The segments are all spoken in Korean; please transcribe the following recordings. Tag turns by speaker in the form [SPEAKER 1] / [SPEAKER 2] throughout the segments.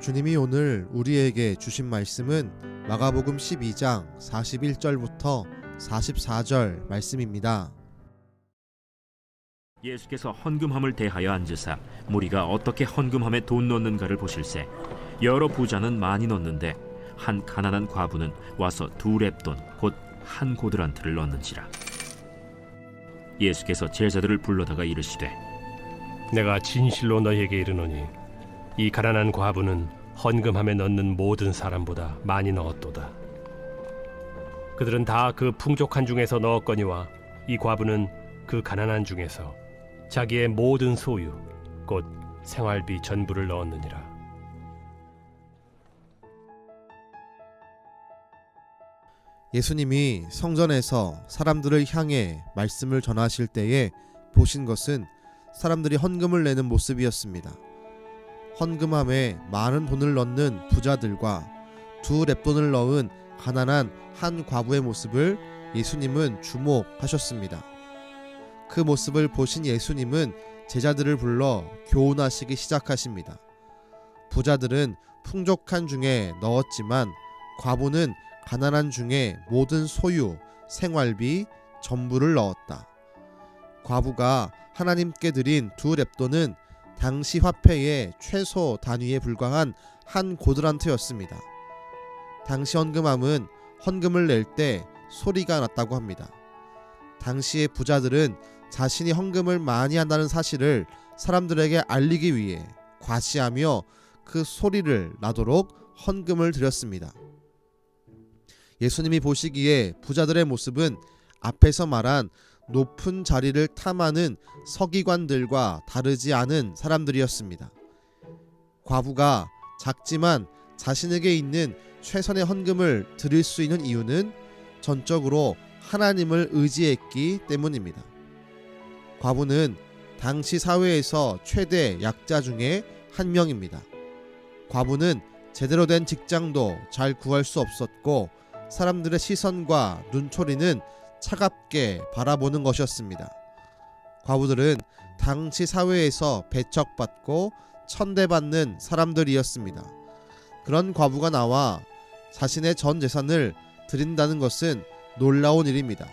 [SPEAKER 1] 주님이 오늘 우리에게 주신 말씀은 마가복음 12장 41절부터 44절 말씀입니다.
[SPEAKER 2] 예수께서 헌금함을 대하여 앉으사 무리가 어떻게 헌금함에 돈 넣는가를 보실세. 여러 부자는 많이 넣는데 한 가난한 과부는 와서 2렙돈 곧 한 고드란트를 넣는지라. 예수께서 제자들을 불러다가 이르시되
[SPEAKER 3] 내가 진실로 너희에게 이르노니 이 가난한 과부는 헌금함에 넣는 모든 사람보다 많이 넣었도다. 그들은 다 그 풍족한 중에서 넣었거니와 이 과부는 그 가난한 중에서 자기의 모든 소유 곧 생활비 전부를 넣었느니라.
[SPEAKER 1] 예수님이 성전에서 사람들을 향해 말씀을 전하실 때에 보신 것은 사람들이 헌금을 내는 모습이었습니다. 헌금함에 많은 돈을 넣는 부자들과 2렙돈을 넣은 가난한 한 과부의 모습을 예수님은 주목하셨습니다. 그 모습을 보신 예수님은 제자들을 불러 교훈하시기 시작하십니다. 부자들은 풍족한 중에 넣었지만 과부는 가난한 중에 모든 소유, 생활비 전부를 넣었다. 과부가 하나님께 드린 2렙돈은 당시 화폐의 최소 단위에 불과한 한 고드란트였습니다. 당시 헌금함은 헌금을 낼 때 소리가 났다고 합니다. 당시의 부자들은 자신이 헌금을 많이 한다는 사실을 사람들에게 알리기 위해 과시하며 그 소리를 나도록 헌금을 드렸습니다. 예수님이 보시기에 부자들의 모습은 앞에서 말한 높은 자리를 탐하는 서기관들과 다르지 않은 사람들이었습니다. 과부가 작지만 자신에게 있는 최선의 헌금을 드릴 수 있는 이유는 전적으로 하나님을 의지했기 때문입니다. 과부는 당시 사회에서 최대 약자 중에 한 명입니다. 과부는 제대로 된 직장도 잘 구할 수 없었고 사람들의 시선과 눈초리는 차갑게 바라보는 것이었습니다. 과부들은 당시 사회에서 배척받고 천대받는 사람들이었습니다. 그런 과부가 나와 자신의 전 재산을 드린다는 것은 놀라운 일입니다.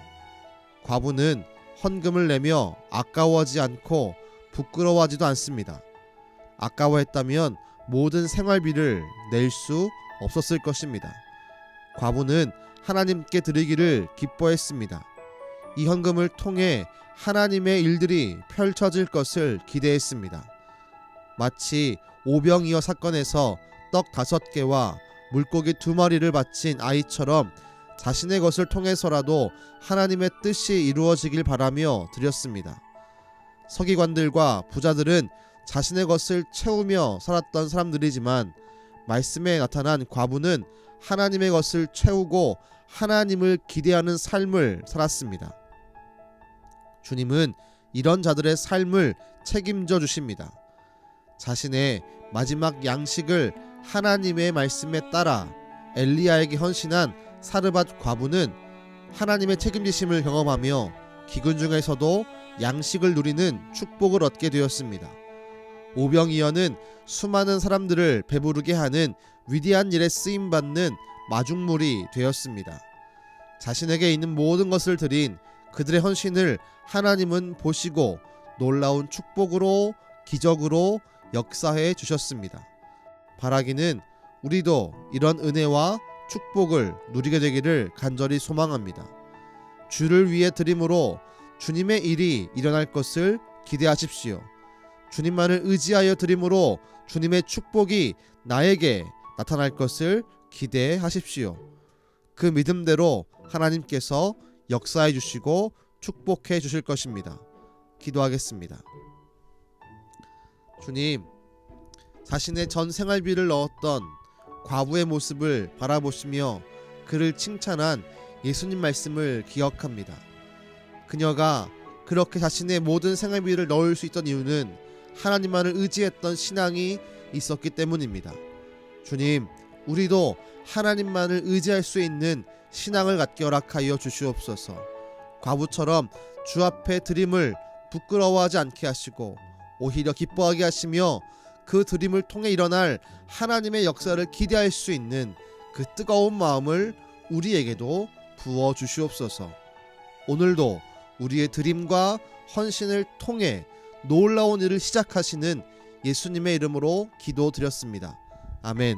[SPEAKER 1] 과부는 헌금을 내며 아까워하지 않고 부끄러워하지도 않습니다. 아까워했다면 모든 생활비를 낼 수 없었을 것입니다. 과부는 하나님께 드리기를 기뻐했습니다. 이 헌금을 통해 하나님의 일들이 펼쳐질 것을 기대했습니다. 마치 오병이어 사건에서 떡 5개와 물고기 2마리를 바친 아이처럼 자신의 것을 통해서라도 하나님의 뜻이 이루어지길 바라며 드렸습니다. 서기관들과 부자들은 자신의 것을 채우며 살았던 사람들이지만 말씀에 나타난 과부는 하나님의 것을 채우고 하나님을 기대하는 삶을 살았습니다. 주님은 이런 자들의 삶을 책임져 주십니다. 자신의 마지막 양식을 하나님의 말씀에 따라 엘리야에게 헌신한 사르밧 과부는 하나님의 책임지심을 경험하며 기근 중에서도 양식을 누리는 축복을 얻게 되었습니다. 오병이어는 수많은 사람들을 배부르게 하는 위대한 일에 쓰임받는 마중물이 되었습니다. 자신에게 있는 모든 것을 드린 그들의 헌신을 하나님은 보시고 놀라운 축복으로 기적으로 역사해 주셨습니다. 바라기는 우리도 이런 은혜와 축복을 누리게 되기를 간절히 소망합니다. 주를 위해 드림으로 주님의 일이 일어날 것을 기대하십시오. 주님만을 의지하여 드림으로 주님의 축복이 나에게 나타날 것을 기대하십시오. 그 믿음대로 하나님께서 역사해 주시고 축복해 주실 것입니다. 기도하겠습니다. 주님, 자신의 전 생활비를 넣었던 과부의 모습을 바라보시며 그를 칭찬한 예수님 말씀을 기억합니다. 그녀가 그렇게 자신의 모든 생활비를 넣을 수 있던 이유는 하나님만을 의지했던 신앙이 있었기 때문입니다. 주님, 우리도 하나님만을 의지할 수 있는 신앙을 갖게 허락하여 주시옵소서. 과부처럼 주 앞에 드림을 부끄러워하지 않게 하시고 오히려 기뻐하게 하시며 그 드림을 통해 일어날 하나님의 역사를 기대할 수 있는 그 뜨거운 마음을 우리에게도 부어 주시옵소서. 오늘도 우리의 드림과 헌신을 통해 놀라운 일을 시작하시는 예수님의 이름으로 기도드렸습니다. 아멘.